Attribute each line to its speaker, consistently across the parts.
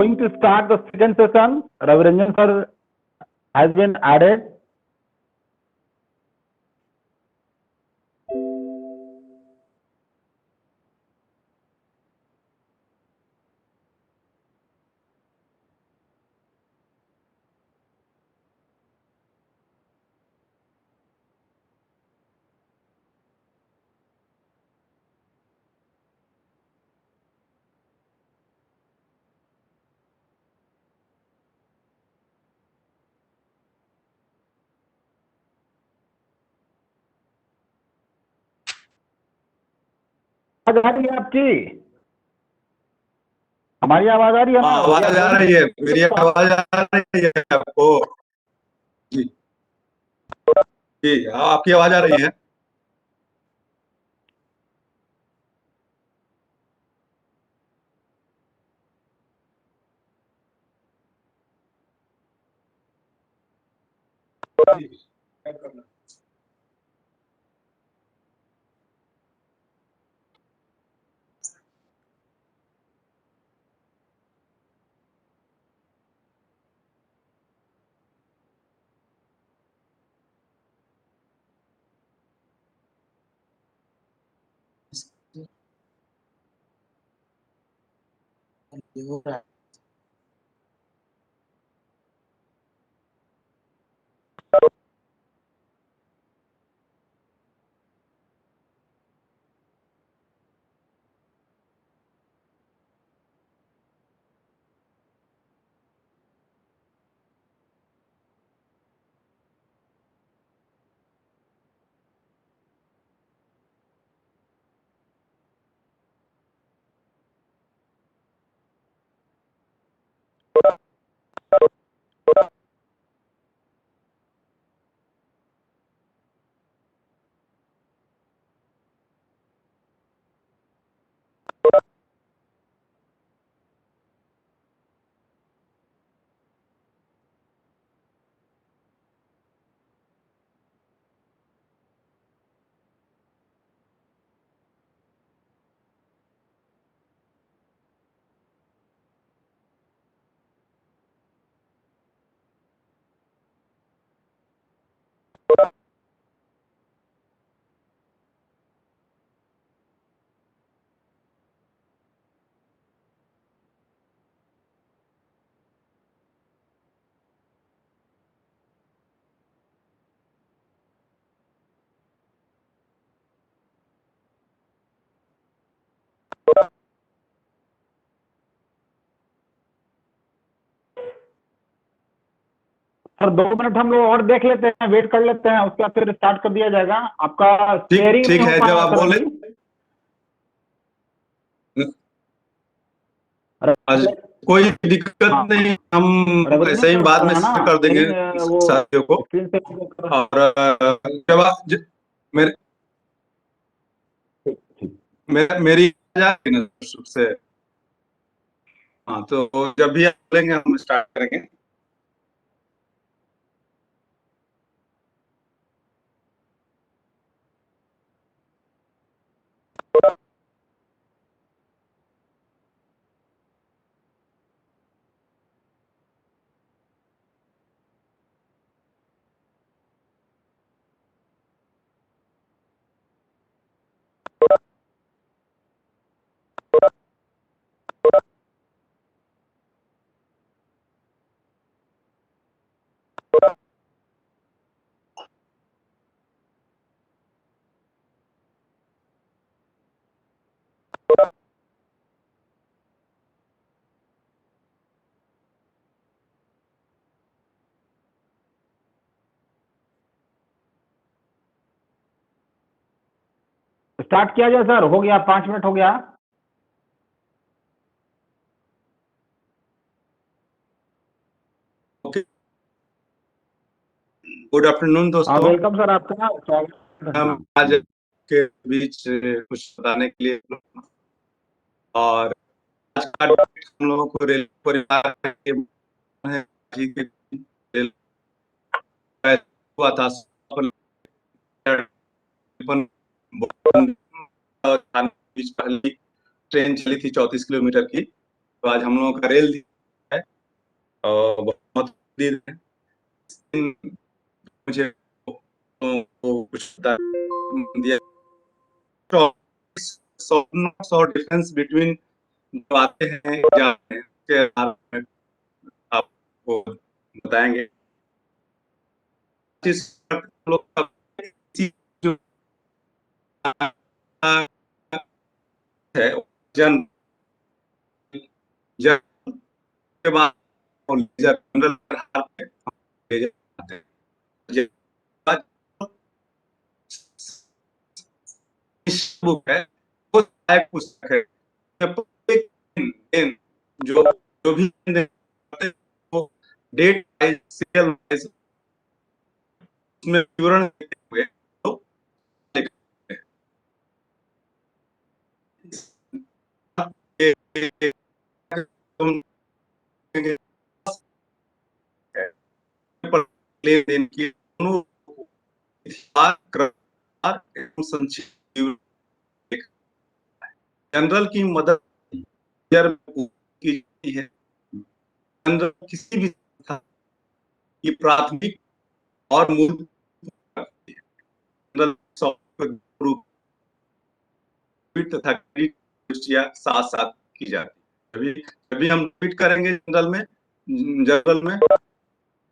Speaker 1: Going to start the second session. Ravi Ranjan sir has been added. आवाज आ रही है आपकी? हमारी आवाज आ रही है ना?
Speaker 2: हाँ, आवाज आ रही है। मेरी आवाज आ रही है आपको? जी जी, हाँ, आपकी आवाज आ रही है।
Speaker 1: सर 2 मिनट हम लोग और देख लेते हैं, वेट कर लेते हैं, उसके बाद फिर स्टार्ट कर दिया जाएगा। आपका शेयरिंग
Speaker 2: ठीक
Speaker 1: नहीं हो
Speaker 2: है,
Speaker 1: पा
Speaker 2: जब
Speaker 1: रहा
Speaker 2: आप
Speaker 1: सर
Speaker 2: बोले।
Speaker 1: अभी।
Speaker 2: कोई दिक्कत
Speaker 1: हाँ,
Speaker 2: नहीं, हम
Speaker 1: रविंद्र
Speaker 2: ऐसे ही
Speaker 1: सर
Speaker 2: बाद में
Speaker 1: है ना,
Speaker 2: शेयर कर देंगे
Speaker 1: शेयरिंग वो
Speaker 2: साथियों को।
Speaker 1: स्क्रीन से
Speaker 2: और जब आप मेरे मेरी आवाज आ रही है ना से? हाँ, तो जब भी आप बोलेंगे हम स्टार्ट करेंगे।
Speaker 1: स्टार्ट किया जाए सर। हो गया, 5 मिनट हो गया।
Speaker 2: ओके, गुड आफ्टरनून दोस्तों।
Speaker 1: वेलकम सर, आपका स्वागत है।
Speaker 2: हम आज के बीच कुछ बताने के लिए, और आज का टॉपिक हम लोगों को रेल परिवार के है। रेल हुआ था बीच पहली ट्रेन चली थी 34 किलोमीटर की। तो आज हम लोगों का रेल और बहुत दिन मुझे वो कुछ बता दिया और डिफरेंस बिटवीन जो आते हैं जाते हैं के आधार में आपको बताएंगे। जिस लोग जो है जन्म जन्म के बाद जनरल ले जाते हैं। ये बात बुक है वो पुस्तक है। जो जो भी वो डेट वाइज सीरियल वाइज उसमें विवरण देते हुए तो लेन की संक्षिप्त जनरल की मदद की है। जनरल किसी भी की प्राथमिक और मूल तथा दृष्टिया साथ साथ की जाती है। अभी हम ट्वीट करेंगे जनरल में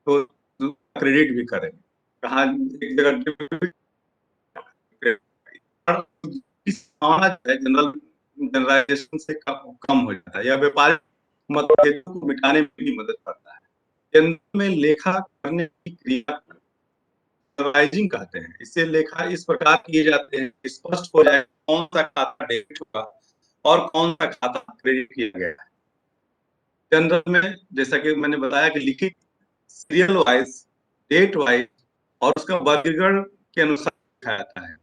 Speaker 2: तो क्रेडिट भी करेंगे। कहा एक जगह जनरल जनरलाइजेशन से कम हो जाता है। यह व्यापारिक मतभेदों को मिटाने में भी मदद करता है। जनरल में लेखा करने की क्रिया जनरलाइजिंग कहते हैं। इससे लेखा इस प्रकार किए जाते हैं कि स्पष्ट हो जाए कौन सा खाता डेबिट होगा और कौन सा खाता क्रेडिट किया गया है। जनरल में जैसा कि मैंने बताया कि लिखित सीरियल वाइज डेट वाइज और उसका वर्गीकरण के अनुसार लिखा जाता है।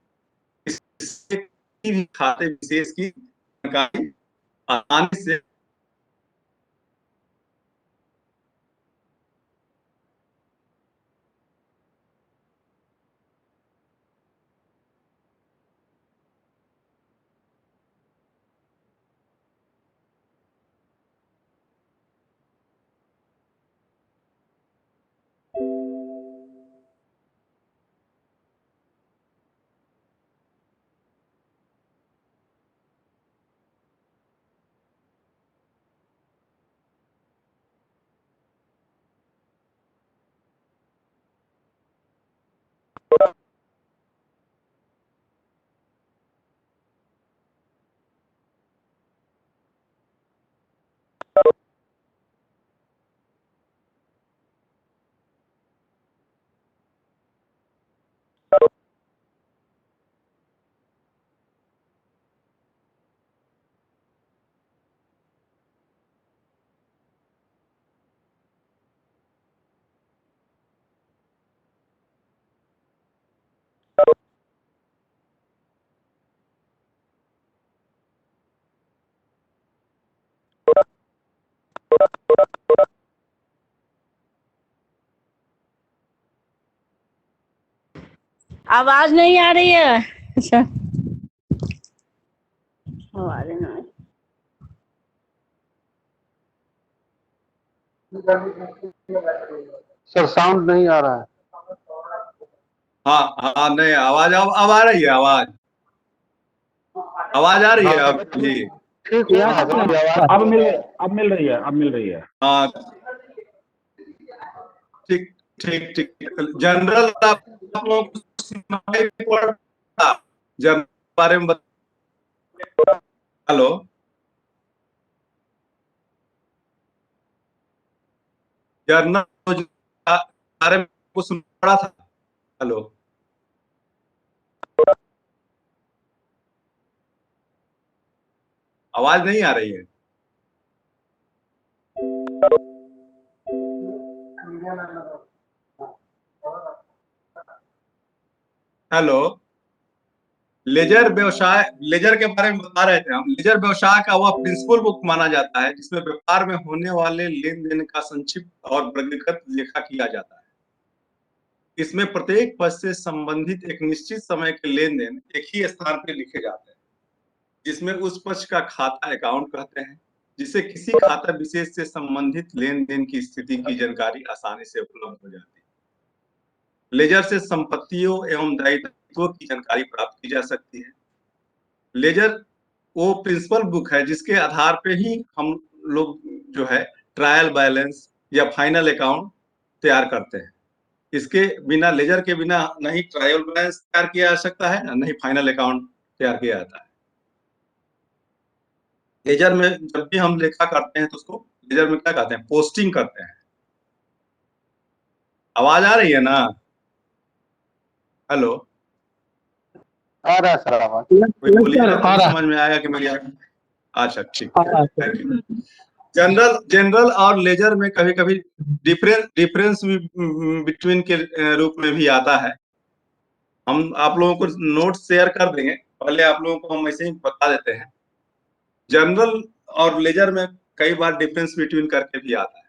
Speaker 2: इससे किसी भी खाते विशेष की जानकारी आसानी से
Speaker 3: आवाज नहीं आ रही है। अच्छा आवाज नहीं
Speaker 4: सर साउंड नहीं आ रहा है।
Speaker 2: हाँ हाँ नहीं आवाज अब आ रही है। आवाज आ रही है अब भी।
Speaker 4: ठीक है
Speaker 1: अब मिल रही है, अब मिल रही है।
Speaker 2: हाँ ठीक ठीक ठीक। जनरल आप लोगों को सुनाई पड़ा जनरल बारे में हेलो जनरल बारे में कुछ सुन पड़ा था। हेलो आवाज नहीं आ रही है। हेलो लेजर के बारे में बता रहे थे हम। लेजर व्यवसाय का वह प्रिंसिपल बुक माना जाता है जिसमें व्यापार में होने वाले लेन देन का संक्षिप्त और वर्गीकृत लेखा किया जाता है। इसमें प्रत्येक पक्ष से संबंधित एक निश्चित समय के लेन देन एक ही स्थान पर लिखे जाते हैं जिसमें उस पक्ष का खाता अकाउंट कहते हैं जिससे किसी खाता विशेष से संबंधित लेन देन की स्थिति की जानकारी आसानी से उपलब्ध हो जाती है। लेजर से संपत्तियों एवं दायित्वों की जानकारी प्राप्त की जा सकती है। लेजर वो प्रिंसिपल बुक है जिसके आधार पे ही हम लोग जो है ट्रायल बैलेंस या फाइनल अकाउंट तैयार करते हैं। इसके बिना, लेजर के बिना नहीं ट्रायल बैलेंस तैयार किया जा सकता है, नहीं फाइनल अकाउंट तैयार किया जाता है। लेजर में जब भी हम लेखा करते हैं तो उसको लेजर में क्या कहते हैं, पोस्टिंग करते हैं। आवाज आ रही है ना? हेलो,
Speaker 4: आ रहा है सर आवाज।
Speaker 2: कोई बोलिएगा तभी समझ में आएगा कि मेरी अच्छा ठीक है, थैंक यू। जनरल और लेजर में कभी कभी डिफरेंस बिटवीन के रूप में भी आता है। हम आप लोगों को नोट शेयर कर देंगे, पहले आप लोगों को हम ऐसे ही बता देते हैं। जनरल और लेजर में कई बार डिफरेंस बिटवीन करके भी आता है।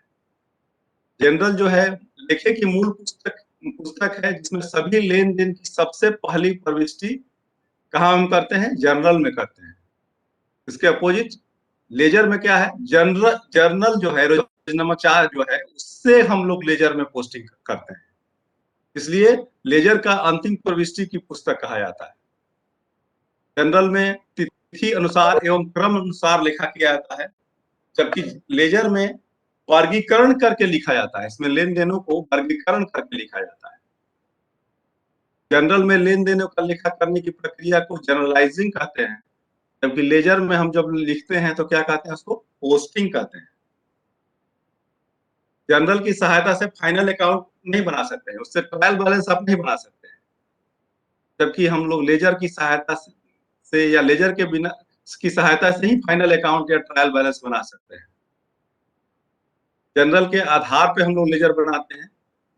Speaker 2: जनरल जो है लेखे की मूल पुस्तक है जिसमें सभी लेन देन की सबसे पहली प्रविष्टि कहाँ हम करते हैं, जनरल में करते हैं। इसके अपोजिट लेजर में क्या है, जर्नल जो है रोजनामा चार्ट जो है उससे हम लोग लेजर में पोस्टिंग करते हैं, इसलिए लेजर का अंतिम प्रविष्टि की पुस्तक कहा जाता है। जनरल में तिथि अनुसार एवं क्रम अनुसार लिखा किया जाता है, जबकि लेजर में वर्गीकरण करके लिखा जाता है। इसमें लेन देनों को वर्गीकरण करके लिखा जाता है। जनरल में लेन देनों का लेखा करने की प्रक्रिया को जनरलाइजिंग कहते हैं, जबकि लेजर में हम जब लिखते हैं तो क्या कहते हैं, उसको पोस्टिंग कहते हैं। जनरल की सहायता से फाइनल अकाउंट नहीं बना सकते हैं, उससे ट्रायल बैलेंस आप नहीं बना सकते हैं, जबकि हम लोग लेजर की सहायता से या लेजर के बिना की सहायता से ही फाइनल अकाउंट या ट्रायल बैलेंस बना सकते हैं। जनरल के आधार पे हम लोग लेजर बनाते हैं,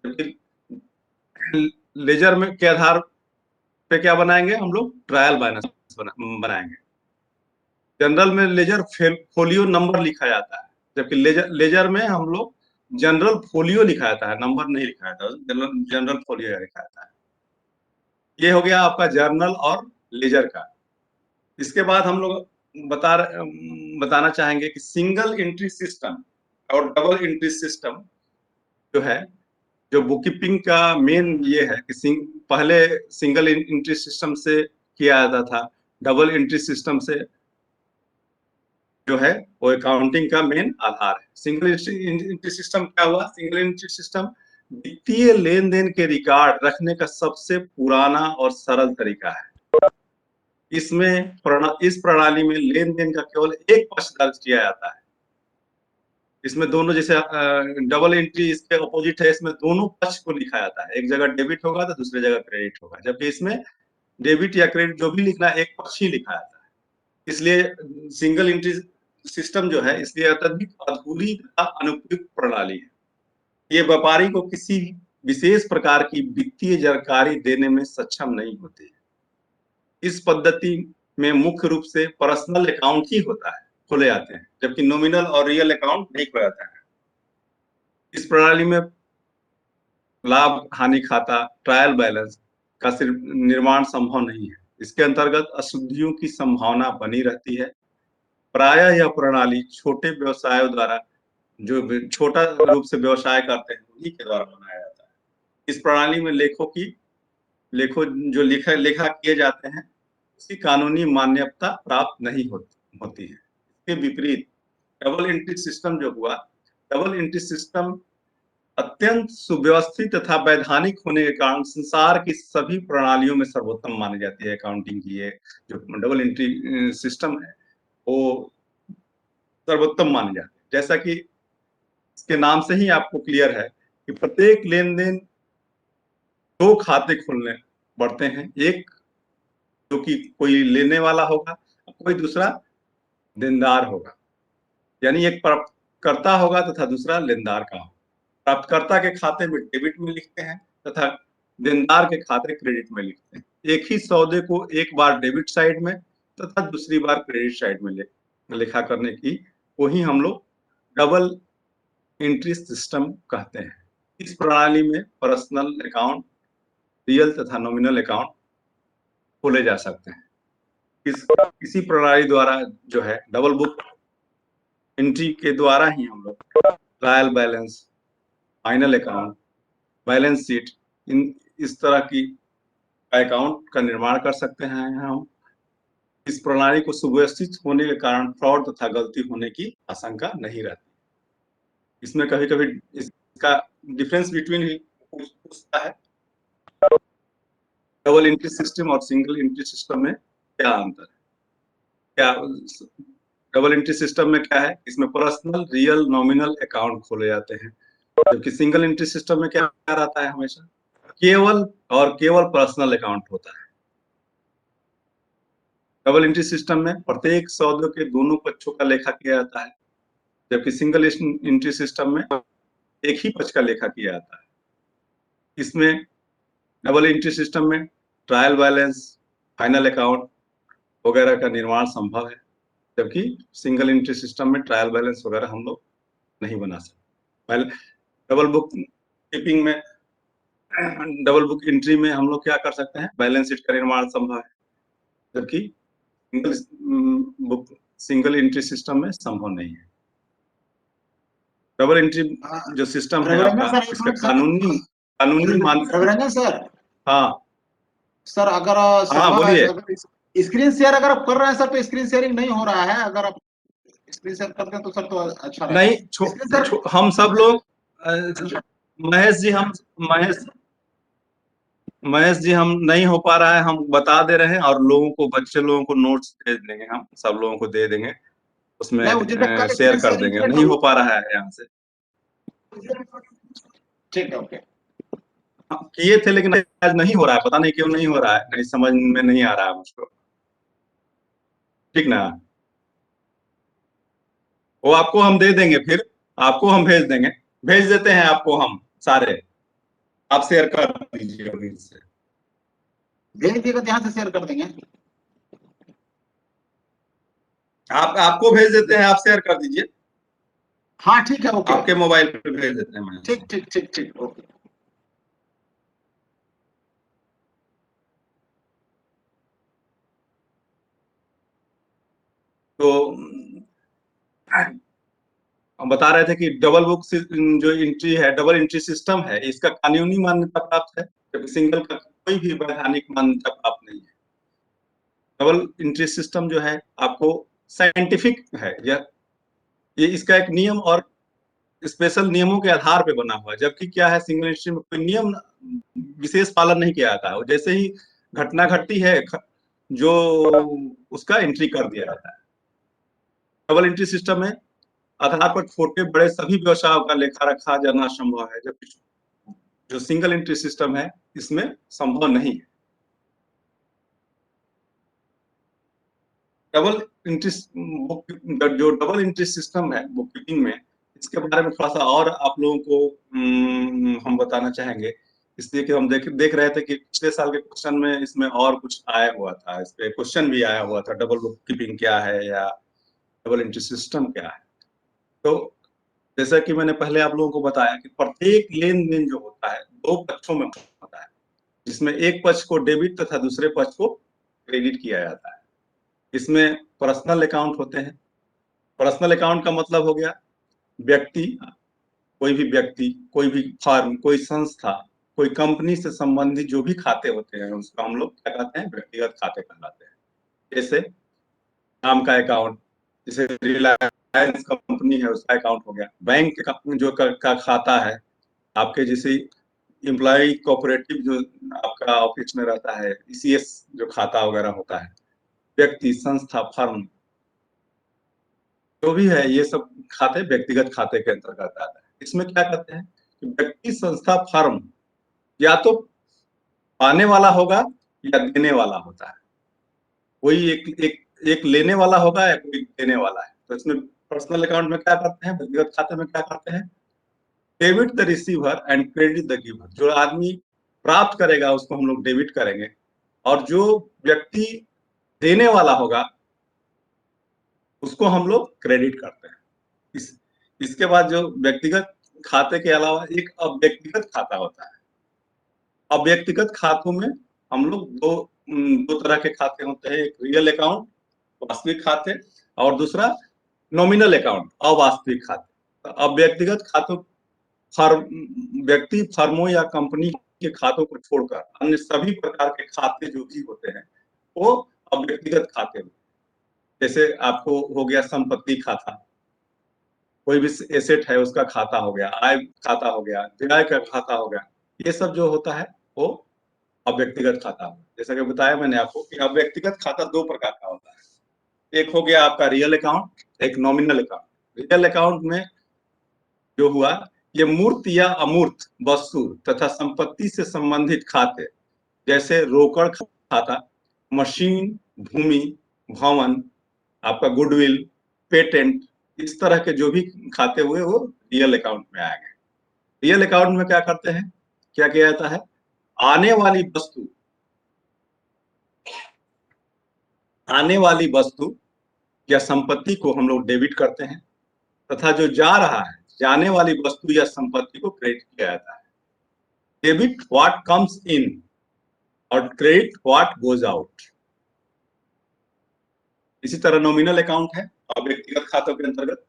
Speaker 2: जबकि लेजर में के आधार पे क्या बनाएंगे, हम लोग ट्रायल बैलेंस बनाएंगे। जनरल में लेजर फोलियो नंबर लिखा जाता है, जबकि लेजर में हम लोग जनरल फोलियो लिखा जाता है, नंबर नहीं लिखा जाता, जनरल फोलियो लिखा जाता है। ये हो गया आपका जर्नल और लेजर का। इसके बाद हम लोग बताना चाहेंगे कि सिंगल एंट्री सिस्टम और डबल एंट्री सिस्टम जो है, जो बुक कीपिंग का मेन ये है कि पहले सिंगल एंट्री सिस्टम से किया जाता था, डबल एंट्री सिस्टम से जो है वो अकाउंटिंग का मेन आधार है। सिंगल एंट्री सिस्टम क्या हुआ, सिंगल एंट्री सिस्टम वित्तीय लेन देन के रिकॉर्ड रखने का सबसे पुराना और सरल तरीका है। इसमें इस प्रणाली में लेन देन का केवल एक पक्ष दर्ज किया जाता है। इसमें दोनों, जैसे डबल एंट्री इसके अपोजिट है, इसमें दोनों पक्ष को लिखा जाता है, एक जगह डेबिट होगा तो दूसरी जगह क्रेडिट होगा, जबकि इसमें डेबिट या क्रेडिट जो भी लिखना है एक पक्ष ही लिखा जाता है। इसलिए सिंगल एंट्री सिस्टम जो है इसलिए अत्यधिक अधूरी तथा अनुपयुक्त प्रणाली है। ये व्यापारी को किसी विशेष प्रकार की वित्तीय जानकारी देने में सक्षम नहीं होते है। इस पद्धति में मुख्य रूप से पर्सनल अकाउंट ही होता है, खोले जाते हैं, जबकि नॉमिनल और रियल अकाउंट नहीं खोला जाता है। इस प्रणाली में लाभ हानि खाता, ट्रायल बैलेंस का सिर्फ निर्माण संभव नहीं है। इसके अंतर्गत अशुद्धियों की संभावना बनी रहती है। प्रायः यह प्रणाली छोटे व्यवसायों द्वारा, जो छोटा रूप से व्यवसाय करते हैं उन्हीं के द्वारा बनाया जाता है। इस प्रणाली में लेखों जो लेखा किए जाते हैं उसकी कानूनी मान्यता प्राप्त नहीं होती है। इसके विपरीत डबल एंट्री सिस्टम जो हुआ, डबल एंट्री सिस्टम अत्यंत सुव्यवस्थित तथा वैधानिक होने के कारण संसार की सभी प्रणालियों में सर्वोत्तम मानी जाती है। अकाउंटिंग की ये जो डबल एंट्री सिस्टम है वो सर्वोत्तम मानी जाती है। जैसा कि इसके नाम से ही आपको क्लियर है कि प्रत्येक लेन देन दो खाते खोलने पड़ते हैं, एक जो कि कोई लेने वाला होगा, कोई दूसरा देनदार होगा, यानी एक प्राप्तकर्ता होगा तथा दूसरा लेनदार का होगा। प्राप्तकर्ता के खाते में डेबिट में लिखते हैं तथा देनदार के खाते क्रेडिट में लिखते हैं। एक ही सौदे को एक बार डेबिट साइड में तथा दूसरी बार क्रेडिट साइड में लिखा करने की को ही हम लोग डबल एंट्री सिस्टम कहते हैं। इस प्रणाली में पर्सनल अकाउंट, रियल तथा नॉमिनल अकाउंट खोले जा सकते हैं। किसी प्रणाली द्वारा जो है डबल बुक एंट्री के द्वारा ही हम लोग trial balance, final account, balance sheet, इन इस तरह की अकाउंट का निर्माण कर सकते हैं हम। इस प्रणाली को सुव्यवस्थित होने के कारण फ्रॉड तथा गलती होने की आशंका नहीं रहती। इसमें कभी कभी इसका डिफरेंस बिटवीन पूछता है, डबल एंट्री सिस्टम और सिंगल एंट्री सिस्टम में क्या अंतर है? क्या डबल एंट्री सिस्टम में क्या है, इसमें पर्सनल, रियल, नॉमिनल अकाउंट खोले जाते हैं, जबकि सिंगल एंट्री सिस्टम में क्या रहता है, हमेशा केवल और केवल पर्सनल अकाउंट होता है। डबल एंट्री सिस्टम में प्रत्येक सौदे के दोनों पक्षों का लेखा किया जाता है, जबकि सिंगल एंट्री सिस्टम में एक ही पक्ष का लेखा किया जाता है। इसमें डबल एंट्री सिस्टम में ट्रायल बैलेंस, फाइनल अकाउंट वगैरह का निर्माण संभव है, जबकि सिंगल एंट्री सिस्टम में ट्रायल बैलेंस वगैरह हम लोग नहीं बना सकते। डबल बुक कीपिंग में, डबल बुक एंट्री में हम लोग क्या कर सकते हैं, बैलेंस शीट का निर्माण संभव है, जबकि सिंगल एंट्री सिस्टम में संभव नहीं है। डबल एंट्री जो सिस्टम है आपका, इसका कानूनी मान
Speaker 5: सर।
Speaker 2: हाँ
Speaker 5: सर अगर
Speaker 2: हाँ बोलिए।
Speaker 5: स्क्रीन शेयर अगर आप कर रहे हैं सर, तो स्क्रीन शेयरिंग नहीं हो रहा है। अगर आप स्क्रीन शेयर करते हैं तो सर तो अच्छा
Speaker 2: नहीं, हम सब लोग महेश जी हम नहीं हो पा रहा है, हम बता दे रहे हैं, और लोगों को, बच्चे लोगों को नोट्स भेज देंगे, हम सब लोगों को दे देंगे, उसमें शेयर कर देंगे। नहीं हो पा रहा है यहाँ से,
Speaker 5: ठीक है, ओके।
Speaker 2: किए थे लेकिन आज नहीं हो रहा है, पता नहीं क्यों नहीं हो रहा है, नहीं समझ में नहीं आ रहा है मुझको, ठीक ना। वो आपको हम दे देंगे, फिर आपको हम भेज देंगे, भेज देते हैं आपको हम सारे, आप शेयर कर दीजिए अभी से।
Speaker 5: भेज दिएगा, यहाँ से शेयर कर देंगे।
Speaker 2: आपको भेज देते हैं, आप शेयर कर दीजिए।
Speaker 5: हाँ ठीक है, ओके।
Speaker 2: आपके मोबाइल पे भेज देते हैं।
Speaker 5: ठीक ठीक ठीक ठीक, ओके।
Speaker 2: तो हम बता रहे थे कि डबल बुक जो एंट्री है, डबल एंट्री सिस्टम है, इसका कानूनी मान्यता प्राप्त है, जबकि सिंगल का कोई भी वैधानिक मान्यता प्राप्त नहीं है। डबल एंट्री सिस्टम जो है आपको साइंटिफिक है, ये इसका एक नियम और स्पेशल नियमों के आधार पे बना हुआ है, जबकि क्या है, सिंगल एंट्री में कोई नियम विशेष पालन नहीं किया जाता है, जैसे ही घटना घटती है जो उसका एंट्री कर दिया जाता है। डबल एंट्री सिस्टम में आधार पर छोटे बड़े सभी व्यवसायों का लेखा रखा जाना संभव है, जबकि जो सिंगल एंट्री सिस्टम है इसमें संभव नहीं है। डबल एंट्री जो डबल एंट्री सिस्टम है बुक कीपिंग में, इसके बारे में थोड़ा सा और आप लोगों को हम बताना चाहेंगे, इसलिए कि हम देख रहे थे कि पिछले साल के क्वेश्चन में इसमें और कुछ आया हुआ था, इस पे क्वेश्चन भी आया हुआ था, डबल बुक कीपिंग क्या है या डबल एंट्री सिस्टम क्या है। तो जैसा कि मैंने पहले आप लोगों को बताया कि प्रत्येक लेन देन जो होता है दो पक्षों में होता है, जिसमें एक पक्ष को डेबिट तथा दूसरे पक्ष को क्रेडिट किया जाता है। इसमें पर्सनल अकाउंट होते हैं। पर्सनल अकाउंट का मतलब हो गया व्यक्ति, कोई भी फर्म, कोई संस्था, कोई कंपनी से संबंधित जो भी खाते होते हैं उसको हम लोग क्या कहते हैं, व्यक्तिगत खाते कहलाते हैं। जैसे नाम का अकाउंट, जैसे रिलायंस कंपनी है उसका अकाउंट हो गया। बैंक जो का खाता है, आपके जैसे एम्प्लॉय कोऑपरेटिव जो आपका ऑफिस में रहता है, ईसीएस जो खाता वगैरह होता है, व्यक्ति, संस्था, फर्म जो भी है, ये सब खाते व्यक्तिगत खाते के अंतर्गत आता है। इसमें क्या कहते हैं कि व्यक्ति, संस्था, फर्म या तो पाने वाला होगा या देने वाला होता है, कोई एक लेने वाला होगा या कोई देने वाला है। तो इसमें पर्सनल अकाउंट में क्या करते हैं, व्यक्तिगत खाते में क्या करते हैं, debit the receiver and credit the giver. जो आदमी प्राप्त करेगा उसको हम लोग डेबिट करेंगे, और जो व्यक्ति देने वाला होगा उसको हम लोग क्रेडिट करते हैं। इसके बाद जो व्यक्तिगत खाते के अलावा एक अव्यक्तिगत खाता होता है। अव्यक्तिगत खातों में हम लोग दो तरह के खाते होते हैं, एक रियल अकाउंट, वास्तविक खाते, और दूसरा नॉमिनल अकाउंट, अवास्तविक खाते। अब व्यक्तिगत खातों, व्यक्ति, फर्मों या कंपनी के खातों को छोड़कर अन्य सभी प्रकार के खाते जो भी होते हैं वो अब व्यक्तिगत खाते होते हैं। जैसे आपको हो गया संपत्ति खाता, कोई भी एसेट है उसका खाता हो गया, आय खाता हो गया, व्यय का खाता हो गया, ये सब जो होता है वो अब व्यक्तिगत खाता होगा। जैसा कि बताया मैंने आपको कि अब व्यक्तिगत खाता दो प्रकार का होता है। एक हो गया आपका रियल अकाउंट, एक नॉमिनल अकाउंट। रियल अकाउंट में जो हुआ, ये मूर्त या अमूर्त वस्तु तथा संपत्ति से संबंधित खाते जैसे रोकड़ खाता, मशीन, भूमि, भवन, आपका गुडविल, पेटेंट, इस तरह के जो भी खाते हुए वो रियल अकाउंट में आ गए। रियल अकाउंट में क्या करते हैं, क्या किया जाता है, आने वाली वस्तु या संपत्ति को हम लोग डेबिट करते हैं तथा जो जा रहा है, जाने वाली वस्तु या संपत्ति को क्रेडिट किया जाता है। डेबिट व्हाट कम्स इन और क्रेडिट व्हाट गोज आउट। इसी तरह नॉमिनल अकाउंट है और व्यक्तिगत खातों के अंतर्गत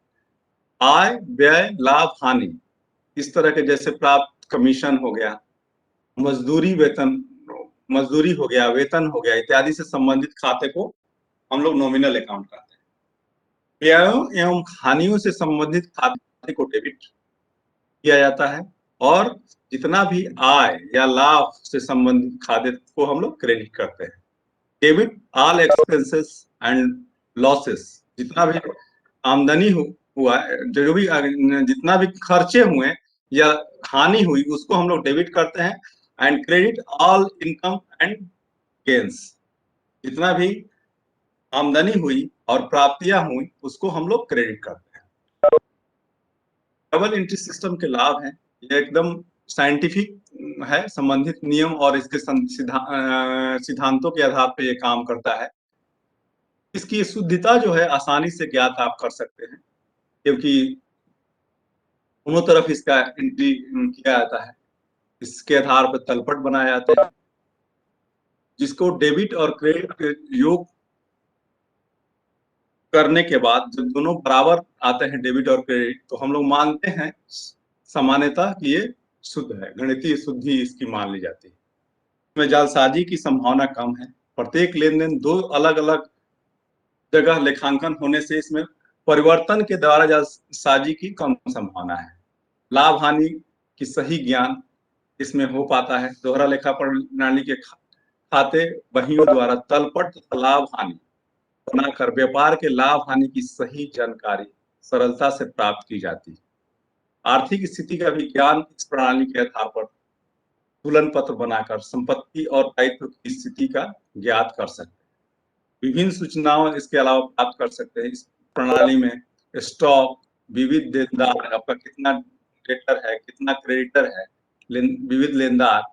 Speaker 2: आय, व्यय, लाभ, हानि, इस तरह के जैसे प्राप्त कमीशन हो गया, मजदूरी हो गया, वेतन हो गया, इत्यादि से संबंधित खाते को हम लोग नॉमिनल अकाउंट कहते हैं। व्ययों एवं हानियों से संबंधित खाते को डेबिट किया जाता है और जितना भी आय या लाभ से संबंधित खाते को हम लोग क्रेडिट करते हैं। Debit all expenses and losses, जितना भी आमदनी हुआ, जो भी जितना भी खर्चे हुए या हानि हुई उसको हम लोग डेबिट करते हैं। And credit all income and gains, जितना भी आमदनी हुई और प्राप्तियां हुई उसको हम लोग क्रेडिट करते हैं। डबल एंट्री सिस्टम के लाभ हैं, ये एकदम साइंटिफिक है, संबंधित नियम और इसके सिद्धांतों के आधार पर ये काम करता है। इसकी शुद्धता जो है आसानी से ज्ञात आप कर सकते हैं, क्योंकि दोनों तरफ इसका एंट्री किया जाता है। इसके आधार पर तलपट बनाए जाते हैं, जिसको डेबिट और क्रेडिट के योग करने के बाद जब दोनों बराबर आते हैं, डेबिट और क्रेडिट, तो हम लोग मानते हैं सामान्यतः कि ये शुद्ध है, गणितीय शुद्धि इसकी मान ली जाती है। इसमें जालसाजी की संभावना कम है। प्रत्येक लेन देन दो अलग अलग जगह लेखांकन होने से इसमें परिवर्तन के द्वारा जालसाजी की कम संभावना है। लाभ हानि की सही ज्ञान इसमें हो पाता है। दोहरा लेखा प्रणाली के खाते बहियों द्वारा तलपट लाभ हानि बनाकर व्यापार के लाभ हानि की सही जानकारी सरलता से प्राप्त की जाती है। आर्थिक स्थिति का भी ज्ञान इस प्रणाली के आधार पर तुलन पत्र बनाकर संपत्ति और दायित्व की स्थिति का ज्ञात कर सकते हैं। विभिन्न सूचनाओं इसके अलावा प्राप्त कर सकते हैं। इस प्रणाली में स्टॉक, विविध देनदार, आपका कितना डेटर है, कितना क्रेडिटर है, विविध लेनदार,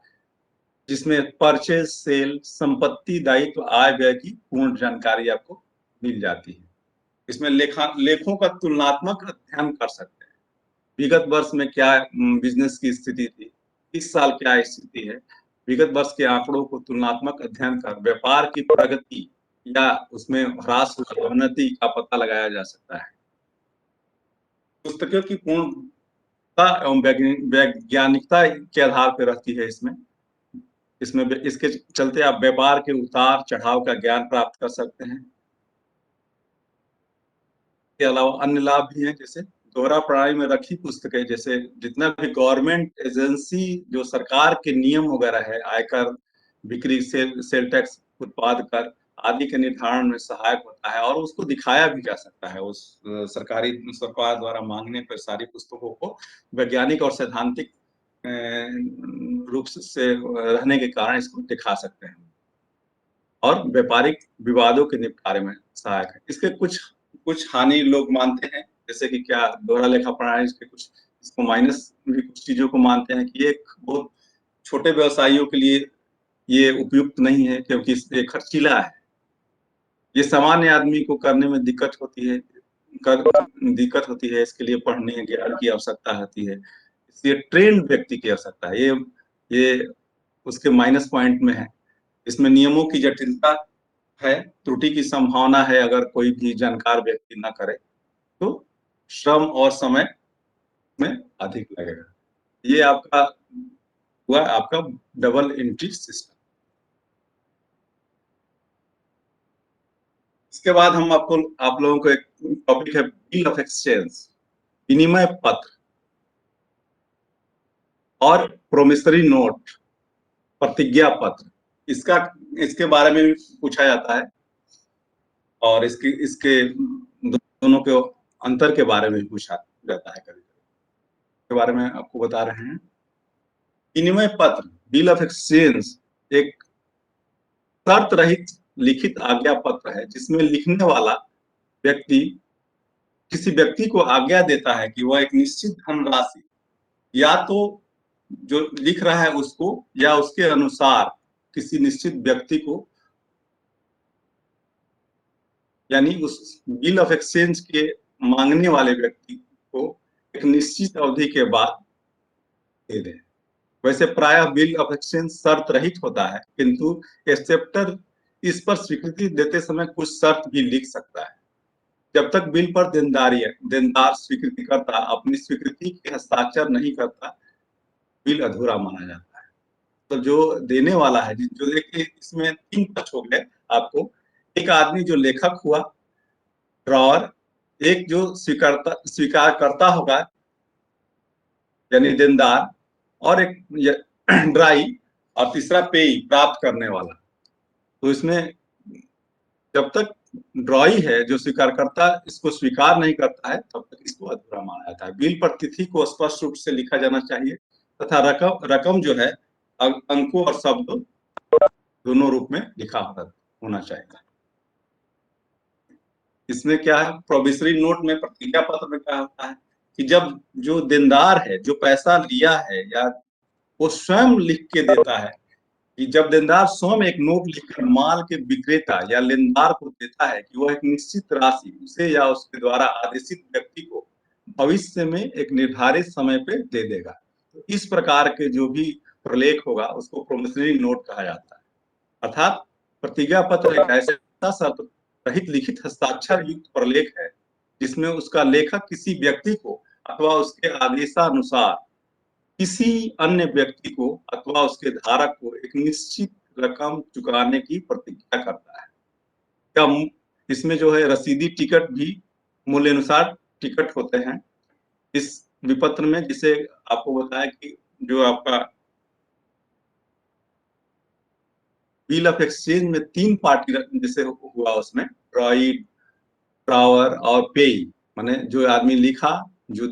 Speaker 2: जिसमें परचेज, सेल, संपत्ति, दायित्व, आय व्यय की पूर्ण जानकारी आपको मिल जाती है। इसमें लेखों का तुलनात्मक अध्ययन कर सकते हैं। विगत वर्ष में क्या बिजनेस की स्थिति थी, इस साल क्या स्थिति है, विगत वर्ष के आंकड़ों को तुलनात्मक अध्ययन कर व्यापार की प्रगति या उसमें ह्रास हुआ उन्नति का पता लगाया जा सकता है। पुस्तकों की पूर्णता एवं वैज्ञानिकता के आधार पर रहती है। इसमें इसके चलते आप व्यापार के उतार चढ़ाव का ज्ञान प्राप्त कर सकते हैं। के अलावा अन्य लाभ भी हैं, जैसे दोहरा प्रणाली में रखी पुस्तकें, जैसे जितना भी गवर्नमेंट एजेंसी जो सरकार के नियम वगैरह है, आयकर, बिक्री, सेल टैक्स, उत्पाद कर आदि के निर्धारण में सहायक होता है और उसको दिखाया भी जा सकता है। उस सरकार द्वारा मांगने पर सारी पुस्तकों को वैज्ञानिक और सैद्धांतिक रूप से रहने के कारण इसको दिखा सकते हैं और व्यापारिक विवादों के निपटारे में सहायक है। इसके कुछ हानि लोग मानते हैं, जैसे कि क्या दोहरा लेखा प्रणाली के कुछ इसको माइनस भी कुछ चीजों को मानते हैं कि एक बहुत छोटे व्यवसायियों के लिए ये उपयुक्त नहीं है, क्योंकि ये खर्चीला है। ये सामान्य आदमी को करने में दिक्कत होती है, इसके लिए पढ़ने ज्ञान की आवश्यकता होती है, इसलिए ट्रेंड व्यक्ति की आवश्यकता है। ये उसके माइनस पॉइंट में है। इसमें नियमों की जटिलता है, त्रुटि की संभावना है अगर कोई भी जानकार व्यक्ति ना करे। तो श्रम और समय में अधिक लगेगा। ये आपका हुआ आपका डबल एंट्री सिस्टम। इसके बाद हम आप लोगों को एक टॉपिक है बिल ऑफ एक्सचेंज, विनिमय पत्र और प्रोमिसरी नोट, प्रतिज्ञा पत्र। इसके बारे में भी पूछा जाता है और इसके दोनों के अंतर के बारे में भी पूछा जाता है। कभी के बारे में आपको बता रहे हैं। विनिमय पत्र, बिल ऑफ एक्सचेंज, एक शर्त रहित लिखित आज्ञा पत्र है जिसमें लिखने वाला व्यक्ति किसी व्यक्ति को आज्ञा देता है कि वह एक निश्चित धनराशि या तो जो लिख रहा है उसको या उसके अनुसार किसी निश्चित व्यक्ति को, यानी उस बिल ऑफ एक्सचेंज के मांगने वाले व्यक्ति को एक निश्चित अवधि के बाद दे दे। वैसे प्रायः बिल ऑफ एक्सचेंज शर्त रहित होता है, किंतु एक्सेप्टर इस पर स्वीकृति देते समय कुछ शर्त भी लिख सकता है। जब तक बिल पर देनदार स्वीकृति करता अपनी स्वीकृति के हस्ताक्षर नहीं करता, बिल अधूरा माना जाता है। तो जो देने वाला है, जो देखिए इसमें 3 पक्ष हो गए आपको। एक आदमी जो लेखक हुआ, ड्रॉअर, एक जो स्वीकार करता होगा यानी देनदार, और एक ड्राई, और तीसरा पेई, प्राप्त करने वाला। तो इसमें जब तक ड्रॉई है जो स्वीकार करता इसको स्वीकार नहीं करता है तब तक इसको अधूरा माना जाता है। बिल पर तिथि को स्पष्ट रूप से लिखा जाना चाहिए तथा रकम जो है अंकों और शब्द दोनों रूप में लिखा होना चाहिए। इसमें क्या है, प्रोमिसरी नोट में, प्रतिज्ञा पत्र में क्या होता है कि जब जो देनदार है जो पैसा लिया है या वो स्वयं लिख के देता है, कि जब देनदार स्वयं एक नोट लिखकर माल के विक्रेता या लेनदार को देता है कि वह एक निश्चित राशि उसे या उसके द्वारा आदेशित व्यक्ति को भविष्य में एक निर्धारित समय पे दे देगा, तो इस प्रकार के जो भी प्रलेख होगा उसको प्रोमिसरी नोट कहा जाता है। अर्थात प्रतिज्ञा पत्र एक ऐसा शर्त रहित लिखित हस्ताक्षर युक्त प्रलेख है जिसमें उसका लेखक किसी व्यक्ति को अथवा उसके आदेशानुसार किसी अन्य व्यक्ति को अथवा उसके धारक को एक निश्चित रकम चुकाने की प्रतिज्ञा करता है। क्या इसमें जो है रसीदी टिकट भी मूल्यानुसार टिकट होते हैं इस विपत्र में, जिसे आपको बताया कि जो आपका बिल ऑफ एक्सचेंज में 3 पार्टी जैसे हुआ, उसमें ड्रॉई, ड्रॉअर और पेई, माने जो आदमी लिखा, जो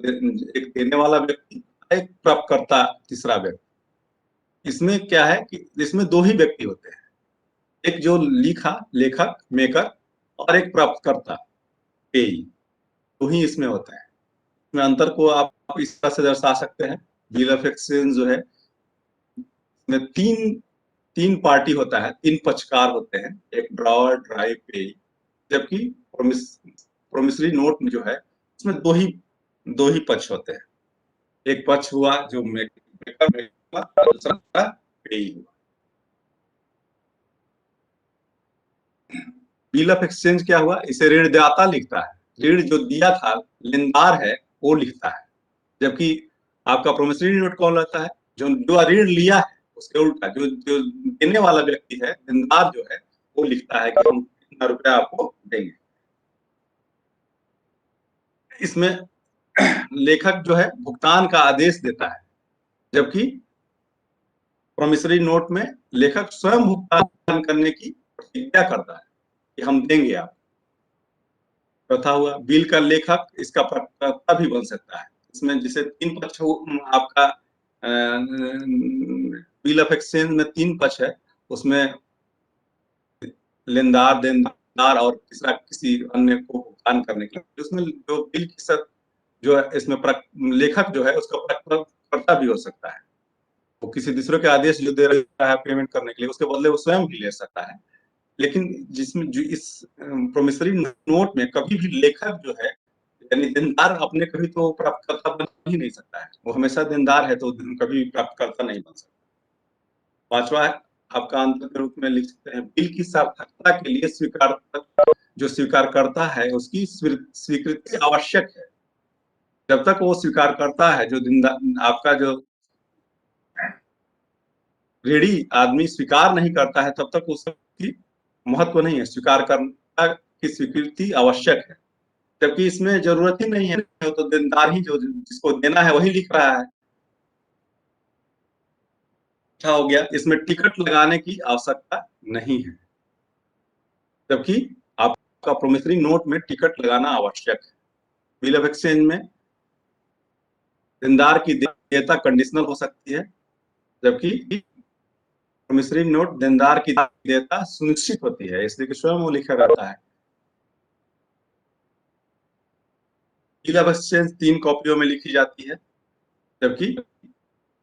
Speaker 2: एक देने वाला व्यक्ति, एक प्राप्तकर्ता, तीसरा व्यक्ति। इसमें क्या है कि इसमें 2 ही व्यक्ति होते हैं, एक जो लिखा, लेखक, मेकर, और एक प्राप्तकर्ता, पेई, 2 ही इसमें होता है। इसमें अंतर को आप इस तरह से दर्शा सकते हैं। बिल ऑफ एक्सचेंज जो है इसमें 3 पार्टी होता है, 3 पक्षकार होते हैं, एक ड्रॉअर, ड्राई, पेई। जबकि प्रोमिसरी नोट में जो है इसमें 2 ही पक्ष होते हैं, एक पक्ष हुआ जो मेकर हुआ, दूसरा पेई हुआ। बिल ऑफ एक्सचेंज क्या हुआ, इसे ऋणदाता लिखता है, ऋण जो दिया था लेनदार है वो लिखता है, जबकि आपका प्रोमिसरी नोट कौन रहता है, जो ऋण लिया है उसके उल्टा जो देने वाला व्यक्ति है, देनदार जो है, वो लिखता है कि हम इतना रुपया आपको देंगे। इसमें लेखक जो है भुगतान का आदेश देता है, जबकि प्रोमिसरी नोट में लेखक स्वयं भुगतान करने की प्रतिज्ञा करता है कि हम देंगे आप। चौथा हुआ बिल का लेखक इसका प्राप्तकर्ता भी बन सकता है। इसमें जिसे 3 पक्ष आपका बिल ऑफ एक्सचेंज में 3 पक्ष है, उसमें लेनदार, देनदार और तीसरा किसी अन्य को भुगतान करने के लिए। उसमें जो बिल की शर्त जो है, इसमें लेखक जो है उसका प्राप्तकर्ता भी हो सकता है, वो किसी दूसरे के आदेश जो दे रहा है पेमेंट करने के लिए, उसके बदले वो स्वयं भी ले सकता है। लेकिन जिसमें जो इस प्रोमिसरी नोट में कभी भी लेखक जो है यानी देनदार अपने कभी तो प्राप्तकर्ता बन ही नहीं सकता है, वो हमेशा देनदार है तो कभी प्राप्तकर्ता नहीं बन सकता। 5वां आपका अंतर के रूप में लिख सकते हैं, बिल की सार्थकता के लिए स्वीकारक जो स्वीकार करता है उसकी स्वीकृति आवश्यक है। जब तक वो स्वीकार करता है, जो आपका जो ऋणी आदमी स्वीकार नहीं करता है, तब तक उसकी महत्व नहीं है। स्वीकार करना की स्वीकृति आवश्यक है, जबकि इसमें जरूरत ही नहीं है, तो देनदार ही जो जिसको देना है वही लिख रहा है। अच्छा हो गया, इसमें टिकट लगाने की आवश्यकता नहीं है, जबकि आपका प्रोमिसरी नोट में टिकट लगाना आवश्यक है। बिल ऑफ एक्सचेंज में देनदार की देयता कंडीशनल हो सकती है, जबकि प्रोमिसरी नोट देनदार की देयता सुनिश्चित होती है, इसलिए कि स्वयं वो लिखा रहता है। बिल ऑफ एक्सचेंज 3 कॉपियों में लिखी जाती है, जबकि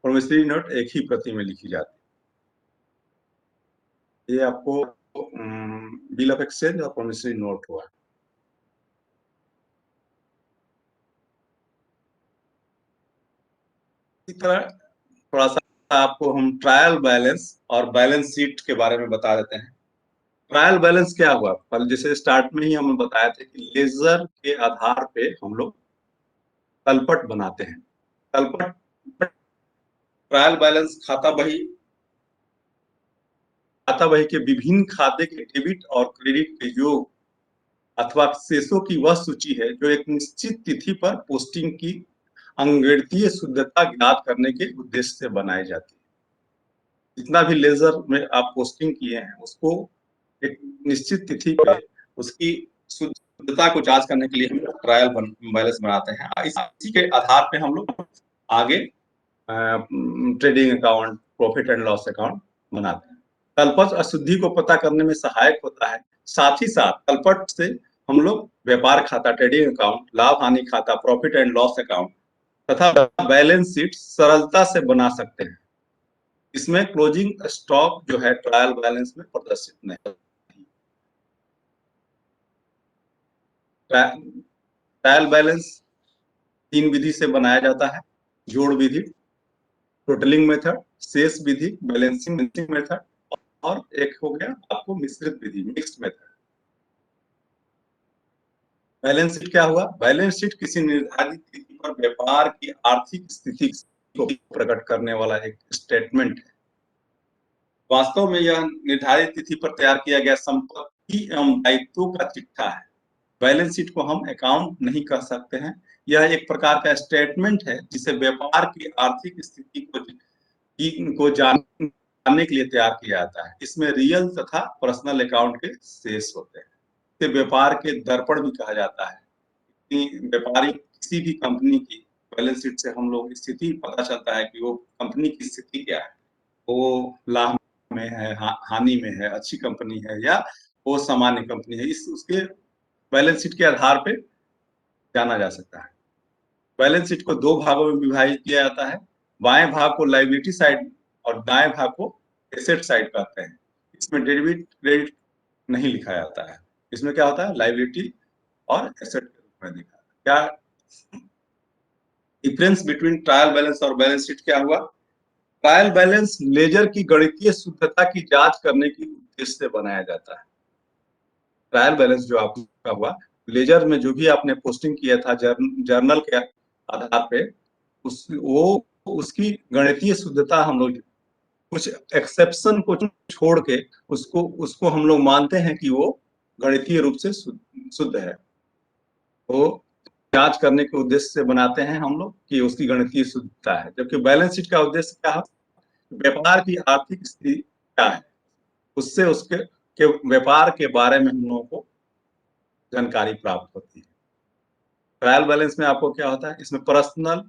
Speaker 2: प्रोमिसरी नोट एक ही प्रति में लिखी जाती है। ये आपको बिल ऑफ एक्सचेंज और प्रोमिसरी नोट हुआ। इसी तरह थोड़ा सा आपको हम ट्रायल बैलेंस और बैलेंस शीट के बारे में बता देते हैं। ट्रायल बैलेंस क्या हुआ? पहले जैसे स्टार्ट में ही हम बताए थे कि लेजर के आधार पे हम लोग तलपट बनाते हैं। तलपट ट्रायल बैलेंस खाता बही के विभिन्न खाते के डेबिट और क्रेडिट के योग अथवा शेषों की वह सूची है जो एक निश्चित तिथि पर पोस्टिंग की अंगगणितीय शुद्धता ज्ञात करने के उद्देश्य से बनाई जाती है। जितना भी लेजर में आप पोस्टिंग किए हैं, उसको एक निश्चित तिथि पे उसकी शुद्धता को जांच करने के लिए हम ट्रायल बैलेंस बनाते हैं। इसी के आधार पे हम लोग आगे trading account, profit and loss account बनाते हैं। तलपट अशुद्धि को पता करने में सहायक होता है। साथ ही साथ तलपट से हम लोग व्यापार खाता, ट्रेडिंग अकाउंट, लाभ हानि खाता, प्रॉफिट एंड लॉस अकाउंट तथा बैलेंस शीट सरलता से बना सकते हैं। इसमें क्लोजिंग स्टॉक जो है ट्रायल बैलेंस में प्रदर्शित नहीं। ट्रायल बैलेंस 3 विधि से बनाया जाता है: जोड़ विधि, टोटलिंग मेथड, शेष विधि, बैलेंसिंग मेथड, और एक हो गया आपको मिश्रित विधि, मिक्स्ड मेथड। बैलेंस शीट क्या हुआ? बैलेंस शीट किसी निर्धारित तिथि पर व्यापार की आर्थिक स्थिति को प्रकट करने वाला एक स्टेटमेंट है। वास्तव में यह निर्धारित तिथि पर तैयार किया गया संपत्ति एवं दायित्वों का चिट्ठा है। बैलेंस शीट को हम अकाउंट नहीं कह सकते हैं। यह एक प्रकार का स्टेटमेंट है जिसे व्यापार की आर्थिक स्थिति को जानने के लिए तैयार किया जाता है। इसमें रियल तथा पर्सनल अकाउंट के शेष होते हैं। इसे व्यापार के दर्पण भी कहा जाता है। व्यापारी किसी भी कंपनी की बैलेंस शीट से हम लोग स्थिति पता चलता है कि वो कंपनी की स्थिति क्या है, वो लाभ में है, हानि में है, अच्छी कंपनी है या वो सामान्य कंपनी है। उसके बैलेंस शीट के आधार पे जाना जा सकता है। बैलेंस शीट को 2 भागों में विभाजित किया जाता है। बाएं भाग को लायबिलिटी साइड और दाएं भाग को एसेट साइड कहते हैं। इसमें डेबिट क्रेडिट नहीं लिखा जाता है। इसमें क्या होता है? लायबिलिटी और एसेट के रूप में दिखा। क्या डिफरेंस बिटवीन ट्रायल बैलेंस और बैलेंस शीट क्या हुआ? ट्रायल बैलेंस लेजर की गणितीय शुद्धता की जांच करने की उद्देश्य से बनाया जाता है। ट्रायल बैलेंस जो आपका हुआ, लेजर में जो भी आपने पोस्टिंग किया था जर्नल के आधार पे, उसकी गणितीय शुद्धता हम लोग कुछ एक्सेप्शन को छोड़ के उसको हम लोग मानते हैं कि वो गणितीय रूप से शुद्ध है। वो जांच करने के उद्देश्य से बनाते हैं हम लोग कि उसकी गणितीय शुद्धता है। जबकि बैलेंस शीट का उद्देश्य क्या है? व्यापार की आर्थिक स्थिति क्या है, उससे उसके व्यापार के बारे में हम लोगों को जानकारी प्राप्त होती है। ट्रायल बैलेंस में आपको क्या होता है? इसमें पर्सनल,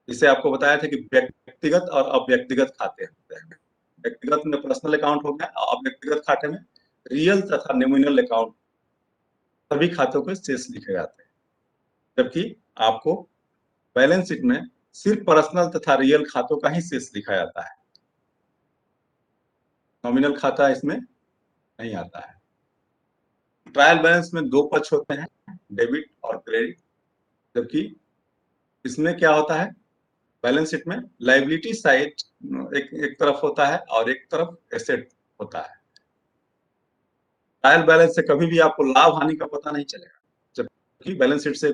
Speaker 2: जिसे आपको बताया था कि व्यक्तिगत और अव्यक्तिगत खाते होते हैं। व्यक्तिगत में पर्सनल अकाउंट हो गया, और अव्यक्तिगत खाते में रियल तथा नॉमिनल अकाउंट, सभी खातों के शेष लिखे जाते हैं। जबकि आपको बैलेंस शीट में सिर्फ पर्सनल तथा रियल खातों का ही शेष लिखा जाता है। नॉमिनल खाता इसमें नहीं आता है। ट्रायल बैलेंस में 2 पक्ष होते हैं, डेबिट और क्रेडिट। जबकि इसमें क्या होता है? बैलेंस शीट में लायबिलिटी साइड एक तरफ होता है और एक तरफ एसेट होता है। ट्रायल बैलेंस से कभी भी आपको लाभ हानि का पता नहीं चलेगा, जबकि बैलेंस शीट से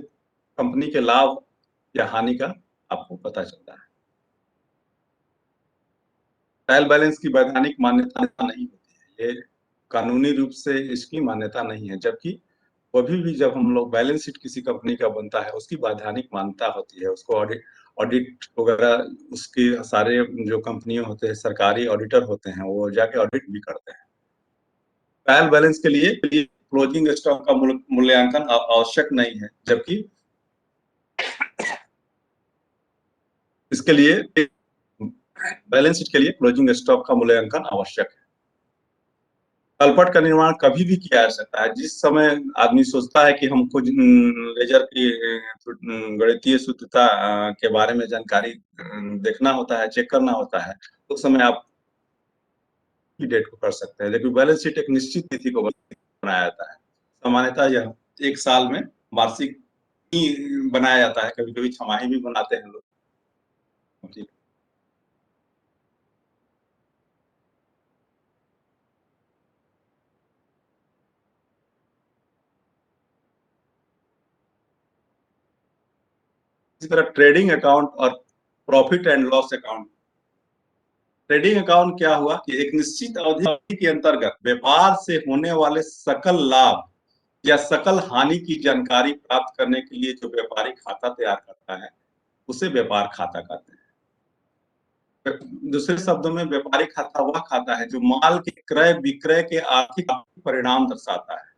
Speaker 2: कंपनी के लाभ या हानि का आपको पता चलता है। ट्रायल बैलेंस की वैधानिक मान्यता नहीं होती है, ये कानूनी रूप से इसकी मान्यता नहीं है, जबकि कभी भी जब हम लोग बैलेंस शीट किसी कंपनी का बनता है उसकी वैधानिक मान्यता होती है, उसको ऑडिट वगैरह उसके सारे जो कंपनियों होते हैं सरकारी ऑडिटर होते हैं वो जाके ऑडिट भी करते हैं। ट्रायल बैलेंस के लिए क्लोजिंग स्टॉक का मूल्यांकन आवश्यक नहीं है, जबकि इसके लिए बैलेंस शीट के लिए क्लोजिंग स्टॉक का मूल्यांकन आवश्यक है। तलपट का निर्माण कभी भी किया जा सकता है। जिस समय आदमी सोचता है कि हमको लेजर की गणितीय शुद्धता के बारे में जानकारी देखना होता है, चेक करना होता है, तो उस समय आप की डेट को कर सकते हैं, लेकिन बैलेंस शीट एक निश्चित तिथि को बनाया जाता है। सामान्यतः यह एक साल में वार्षिक ही बनाया जाता है, कभी कभी छमाही भी बनाते हैं लोग। इसी तरह ट्रेडिंग अकाउंट और profit and loss account. Trading account क्या हुआ कि एक निश्चित अवधि के अंतर्गत व्यापार से होने वाले सकल लाभ या सकल हानि की जानकारी प्राप्त करने के लिए जो व्यापारी खाता तैयार करता है उसे व्यापार खाता कहते हैं। दूसरे शब्दों में व्यापारी खाता वह खाता है जो माल के क्रय विक्रय के आर्थिक परिणाम दर्शाता है।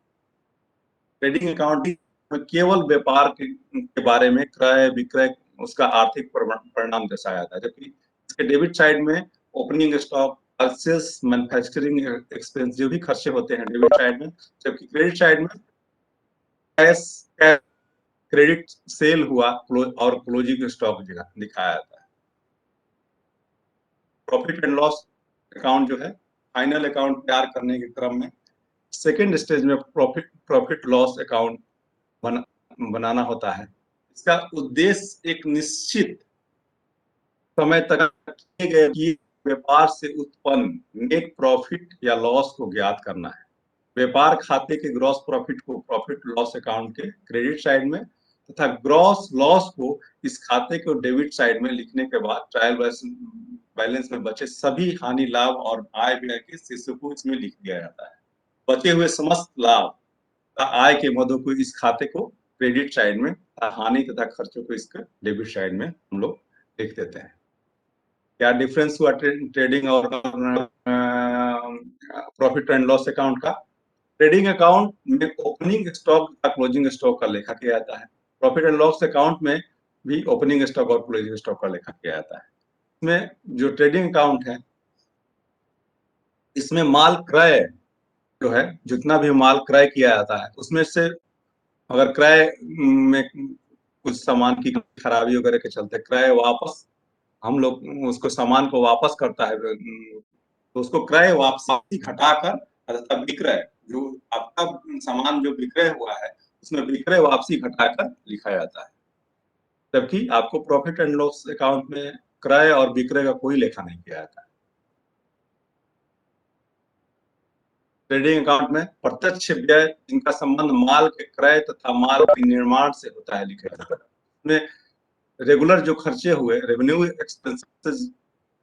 Speaker 2: ट्रेडिंग अकाउंट में केवल व्यापार के बारे में क्रय विक्रय उसका आर्थिक परिणाम दर्शाया जाता है, जबकि इसके डेबिट साइड में opening stock, purchase, manufacturing expense जो भी खर्चे होते हैं डेबिट साइड में, जबकि क्रेडिट साइड में कैश क्रेडिट सेल हुआ और क्लोजिंग स्टॉक दिखाया जाता है। प्रॉफिट एंड लॉस अकाउंट जो है फाइनल अकाउंट तैयार करने के क्रम में सेकेंड स्टेज में प्रॉफिट लॉस अकाउंट बनाना होता है। इसका उद्देश्य एक निश्चित समय तक किए गए व्यापार से उत्पन्न नेट प्रॉफिट या लॉस को ज्ञात करना है। व्यापार खाते के ग्रॉस प्रॉफिट को प्रॉफिट लॉस अकाउंट के क्रेडिट साइड में तथा ग्रॉस लॉस को इस खाते को डेबिट साइड में लिखने के बाद ट्रायल बैलेंस में बचे सभी हानि लाभ और आय व्यय के शीर्षों को इसमें लिख दिया जाता है। बचे हुए समस्त लाभ आय के मदों को इस खाते को क्रेडिट साइड में, हानि तथा खर्चों को इसके डेबिट साइड में हम लोग लिख देते हैं। क्या डिफरेंस हुआ ट्रेडिंग और प्रॉफिट एंड लॉस अकाउंट का? ट्रेडिंग अकाउंट में ओपनिंग स्टॉक का क्लोजिंग स्टॉक का लेखा किया जाता है। प्रॉफिट एंड लॉस अकाउंट में भी ओपनिंग स्टॉक और क्लोजिंग स्टॉक का लेखा किया जाता है। इसमें जो ट्रेडिंग अकाउंट है इसमें माल क्रय जो है, जितना भी माल क्रय किया जाता है उसमें से अगर क्रय में कुछ सामान की खराबी वगैरह के चलते क्रय वापस हम लोग उसको सामान को वापस करता है तो उसको क्रय वापसी घटाकर अर्थात विक्रय जो आपका सामान जो विक्रय हुआ है उसमें विक्रय वापसी घटाकर लिखा जाता है। जबकि आपको प्रॉफिट एंड लॉस अकाउंट में क्रय और विक्रय का कोई लेखा नहीं किया जाता है। ट्रेडिंग अकाउंट में प्रत्यक्ष व्यय जिनका संबंध माल के क्रय तथा माल के निर्माण से होता है लिखा जाता है। इसमें रेगुलर जो खर्चे हुए रेवेन्यू एक्सपेंसेस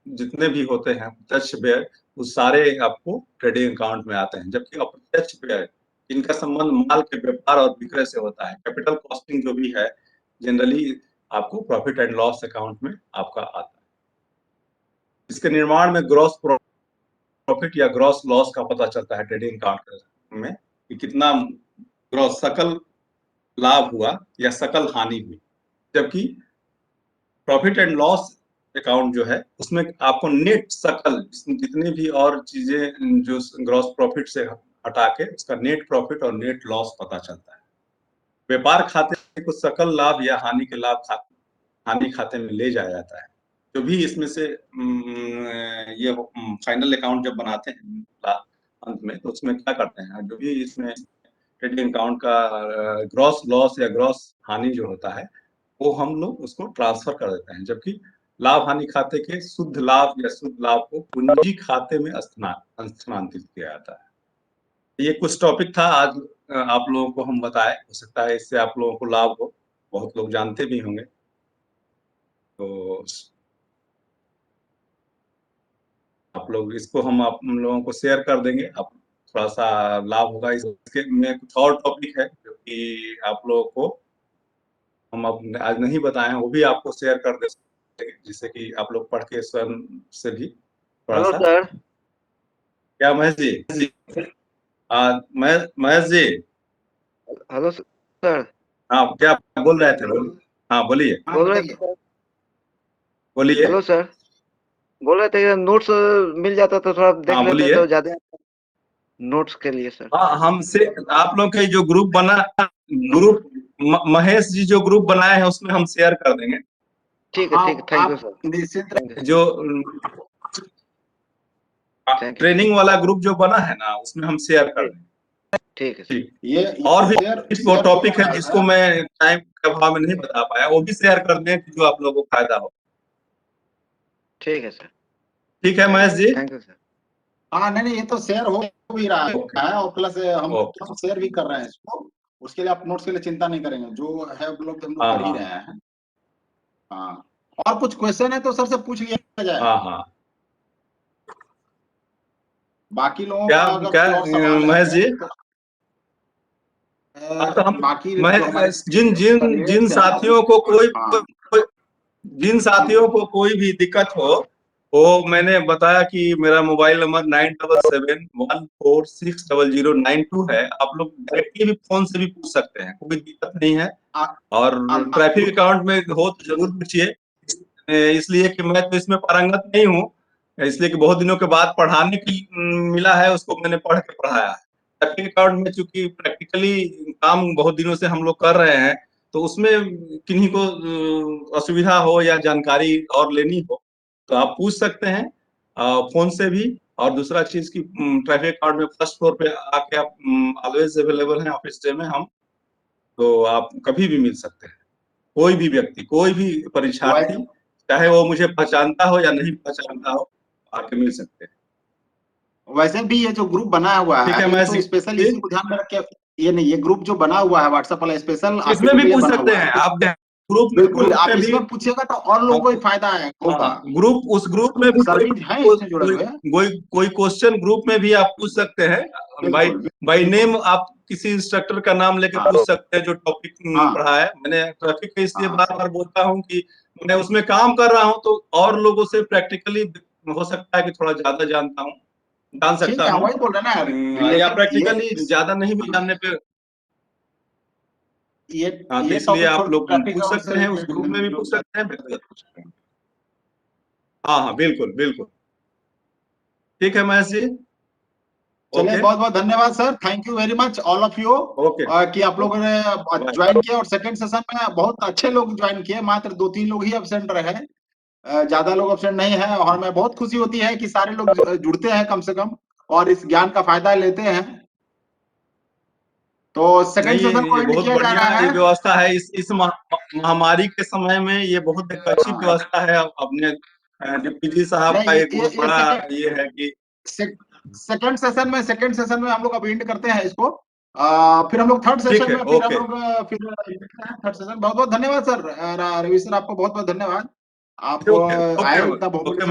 Speaker 2: जितने भी होते हैं प्रत्यक्ष व्यय वो सारे आपको ट्रेडिंग अकाउंट में आते हैं, जबकि अप्रत्यक्ष व्यय जिनका संबंध माल के व्यापार और विक्रय से होता है, कैपिटल कॉस्टिंग जो भी है जनरली आपको प्रॉफिट एंड लॉस अकाउंट में आपका आता है। इसके निर्माण में ग्रॉस प्रॉफिट या ग्रॉस लॉस का पता चलता है ट्रेडिंग अकाउंट में कि कितना ग्रॉस सकल लाभ हुआ या सकल हानि हुई, जबकि प्रॉफिट एंड लॉस अकाउंट जो है उसमें आपको नेट सकल जितने भी और चीजें जो ग्रॉस प्रॉफिट से हटा के उसका नेट प्रॉफिट और नेट लॉस पता चलता है। व्यापार खाते को सकल लाभ या हानि के लाभ हानि खाते में ले जाया जाता है। जो भी इसमें से ये फाइनल अकाउंट जब बनाते हैं अंत में तो उसमें क्या करते हैं, जो भी इसमें ट्रेडिंग अकाउंट का ग्रॉस लॉस या ग्रॉस हानि जो होता है वो हम लोग उसको ट्रांसफर कर देते हैं, जबकि लाभ हानि खाते के शुद्ध लाभ या शुद्ध लाभ को पूंजी खाते में स्थानांतरित किया जाता है। ये कुछ टॉपिक था आज आप लोगों को हम बताए, हो सकता है इससे आप लोगों को लाभ हो, बहुत लोग जानते भी होंगे। तो आप लोग इसको हम आप लोगों को शेयर कर देंगे, आप थोड़ा-सा लाभ होगा। इसके में कुछ और टॉपिक है जो कि आप लोगों को हम अब आज नहीं बताए हैं, वो भी आपको शेयर कर देंगे, जिससे कि आप लोग पढ़ के स्वयं से भी
Speaker 6: हेलो
Speaker 2: थोड़ा-सा।
Speaker 6: सर।
Speaker 2: क्या महेश जी? Mahesh ji,
Speaker 6: hello sir.
Speaker 2: हाँ, क्या बोल रहे थे? हाँ, बोलिए।
Speaker 5: हाँ
Speaker 6: बोल रहे
Speaker 5: बताइए।
Speaker 6: थे।
Speaker 2: बोलिए।
Speaker 6: Hello sir. बोल रहे थे कि नोट्स मिल जाता तो थोड़ा देख
Speaker 2: हाँ,
Speaker 6: लेते
Speaker 2: बोलिए।
Speaker 6: तो ज्यादा नोट्स के लिए सर।
Speaker 2: हाँ, हमसे आप लोग के जो ग्रुप बना, ग्रुप महेश जी जो ग्रुप बनाए हैं उसमें हम शेयर कर देंगे।
Speaker 6: ठीक है,
Speaker 5: हाँ
Speaker 6: ठीक है, थैंक यू
Speaker 5: आप
Speaker 6: सर।
Speaker 5: निश्चिंत
Speaker 6: थैंक यू,
Speaker 2: जो
Speaker 6: थैंक यू।
Speaker 2: ट्रेनिंग वाला ग्रुप जो बना है ना, उसमें हम शेयर कर देंगे।
Speaker 6: ठीक है सर।
Speaker 2: ठीक।
Speaker 5: ये
Speaker 2: और भी
Speaker 5: शेयर
Speaker 2: कुछ वो
Speaker 5: शेयर
Speaker 2: टॉपिक
Speaker 5: किया
Speaker 2: है
Speaker 5: जा
Speaker 2: जिसको
Speaker 5: रहा है।
Speaker 2: मैं टाइम के अभाव में नहीं बता पाया, वो भी शेयर कर दें कि जो आप लोगों को फायदा हो।
Speaker 6: ठीक है सर।
Speaker 2: ठीक है Mahesh ji?
Speaker 6: Thank you sir.
Speaker 5: हाँ नहीं नहीं, ये तो शेयर हो भी रहा
Speaker 2: ओके
Speaker 5: है और प्लस हम
Speaker 2: ओके।
Speaker 5: शेयर भी कर रहे हैं इसको। उसके लिए आप नोट्स के लिए चिंता नहीं करेंगे, जो है उपलब्ध हम लोग
Speaker 2: हाँ
Speaker 5: कर ही
Speaker 2: हाँ
Speaker 5: रहे हैं। हाँ, और कुछ क्वेश्चन है तो सर से पूछ लिया जाए।
Speaker 2: हाँ हाँ।
Speaker 5: बाकी लोगों
Speaker 2: क्या
Speaker 5: का अगर
Speaker 2: क्या
Speaker 5: कोई और सवाल
Speaker 2: महेश
Speaker 5: है
Speaker 2: जी?
Speaker 5: तो
Speaker 2: हाँ, तो हम
Speaker 5: बाकी
Speaker 2: मैं
Speaker 5: जो हमारे
Speaker 2: जिन जिन
Speaker 5: कलीग्स
Speaker 2: जिन
Speaker 5: हैं
Speaker 2: साथियों को
Speaker 5: हाँ
Speaker 2: जिन साथियों को कोई भी दिक्कत हो, वो मैंने बताया कि मेरा मोबाइल नंबर 9771460092 है। आप लोग डायरेक्टली भी फोन से भी पूछ सकते हैं, कोई दिक्कत नहीं है।
Speaker 5: आ-
Speaker 2: और
Speaker 5: आ-
Speaker 2: ट्रैफिक अकाउंट में हो तो जरूर पूछिए, इसलिए कि मैं तो इसमें पारंगत नहीं हूँ, इसलिए कि बहुत दिनों के बाद पढ़ाने की मिला है, उसको मैंने पढ़ के पढ़ाया है। ट्रैफिक अकाउंट में चूंकि प्रैक्टिकली काम बहुत दिनों से हम लोग कर रहे हैं, तो उसमें किन्हीं को असुविधा हो या जानकारी और लेनी हो तो आप पूछ सकते हैं फोन से भी। और दूसरा चीज की ट्रैफिक अकाउंट में फर्स्ट फ्लोर पे आके आप ऑलवेज अवेलेबल हैं ऑफिस डे में हम, तो आप कभी भी मिल सकते हैं। कोई भी व्यक्ति, कोई भी
Speaker 5: वै-
Speaker 2: परीक्षार्थी, चाहे वो मुझे पहचानता हो या नहीं पहचानता हो, आके मिल सकते हैं।
Speaker 5: वैसे भी ये जो ग्रुप बना हुआ
Speaker 2: ठीक
Speaker 5: है
Speaker 2: है
Speaker 5: ये
Speaker 2: महेश
Speaker 5: तो स्पेशल
Speaker 2: जी?
Speaker 5: इसी को ध्यान में रख के, ये नहीं, ये ग्रुप जो बना हुआ है व्हाट्सएप वाला स्पेशल आप ही
Speaker 2: इसमें
Speaker 5: लोग
Speaker 2: भी
Speaker 5: के लिए
Speaker 2: पूछ
Speaker 5: बना
Speaker 2: सकते
Speaker 5: हुआ है।
Speaker 2: हैं
Speaker 5: तो
Speaker 2: आप, ग्रुप
Speaker 5: बिल्कुल आप
Speaker 2: में भी।
Speaker 5: इसमें पूछिएगा तो और लोगों को भी फायदा होगा।
Speaker 2: ग्रुप, उस ग्रुप में भी
Speaker 5: सर भी हैं इससे जुड़े हुए।
Speaker 2: कोई क्वेश्चन ग्रुप में भी आप पूछ सकते हैं। बाय
Speaker 5: बिल्कुल
Speaker 2: बाय
Speaker 5: बिल्कुल।
Speaker 2: नेम आप किसी इंस्ट्रक्टर का नाम लेके
Speaker 5: हाँ
Speaker 2: पूछ सकते हैं जो टॉपिक
Speaker 5: हाँ
Speaker 2: पढ़ा है। मैंने ट्रैफिक का इसलिए
Speaker 5: हाँ
Speaker 2: बार बार बोलता हूँ कि मैं उसमें काम कर रहा हूँ, तो और लोगों से प्रैक्टिकली हो सकता है कि थोड़ा ज्यादा जानता हूँ, जान
Speaker 5: ठीक
Speaker 2: सकता
Speaker 5: है,
Speaker 2: हूँ।
Speaker 5: वही बोल रहे हैं ना
Speaker 2: या
Speaker 5: रिलेटेड
Speaker 2: प्रैक्टिकली ज्यादा नहीं भी जानने पे।
Speaker 5: ये
Speaker 2: हाँ, तो
Speaker 5: ये
Speaker 2: इसलिए
Speaker 5: टॉपिक
Speaker 2: आप
Speaker 5: थोड़ा
Speaker 2: लोग
Speaker 5: ट्रैफिक
Speaker 2: पूछ
Speaker 5: ग्राउंड
Speaker 2: सकते
Speaker 5: से
Speaker 2: हैं, उस ग्रुप में भी पूछ सकते हैं, व्यक्तिगत पूछ सकते हैं। हाँ हाँ, बिल्कुल बिल्कुल। ठीक है महेश जी?
Speaker 5: चलिए,
Speaker 2: ओके
Speaker 5: बहुत बहुत धन्यवाद sir, thank you very much all of you
Speaker 2: okay.
Speaker 5: कि आप लोगों ने ज्वाइन किया। और सेकंड सेशन में बहुत अच्छे लोग ज्वाइन किए, मात्र 2-3 लोग ही एब्सेंट रहे, ज्यादा लोग एब्सेंट नहीं है। और हमें बहुत खुशी होती है कि सारे लोग जुड़ते हैं कम से कम और इस ज्ञान का फायदा लेते हैं। तो सेकंड
Speaker 2: नहीं,
Speaker 5: सेशन को
Speaker 2: ये
Speaker 5: एंड
Speaker 2: बहुत
Speaker 5: किया जा
Speaker 2: बढ़िया
Speaker 5: रहा
Speaker 2: ये
Speaker 5: है।
Speaker 2: व्यवस्था है, इस महामारी के समय में ये बहुत एक अच्छी
Speaker 5: हाँ
Speaker 2: व्यवस्था है। अपने डिप्टी जी साहब का
Speaker 5: नहीं,
Speaker 2: एक बहुत
Speaker 5: ये
Speaker 2: बड़ा ये है कि
Speaker 5: सेकंड सेशन में हम लोग अभी एंड करते हैं इसको। फिर हम लोग थर्ड
Speaker 2: ठीक
Speaker 5: सेशन
Speaker 2: है।
Speaker 5: में फिर हम
Speaker 2: ओके
Speaker 5: लोग थर्ड सेशन। बहुत बहुत धन्यवाद सर, रवि सर आपको बहुत बहुत धन्यवाद, आप
Speaker 2: ओके ओके
Speaker 5: आए इतना बहुमूल्य
Speaker 2: ओके।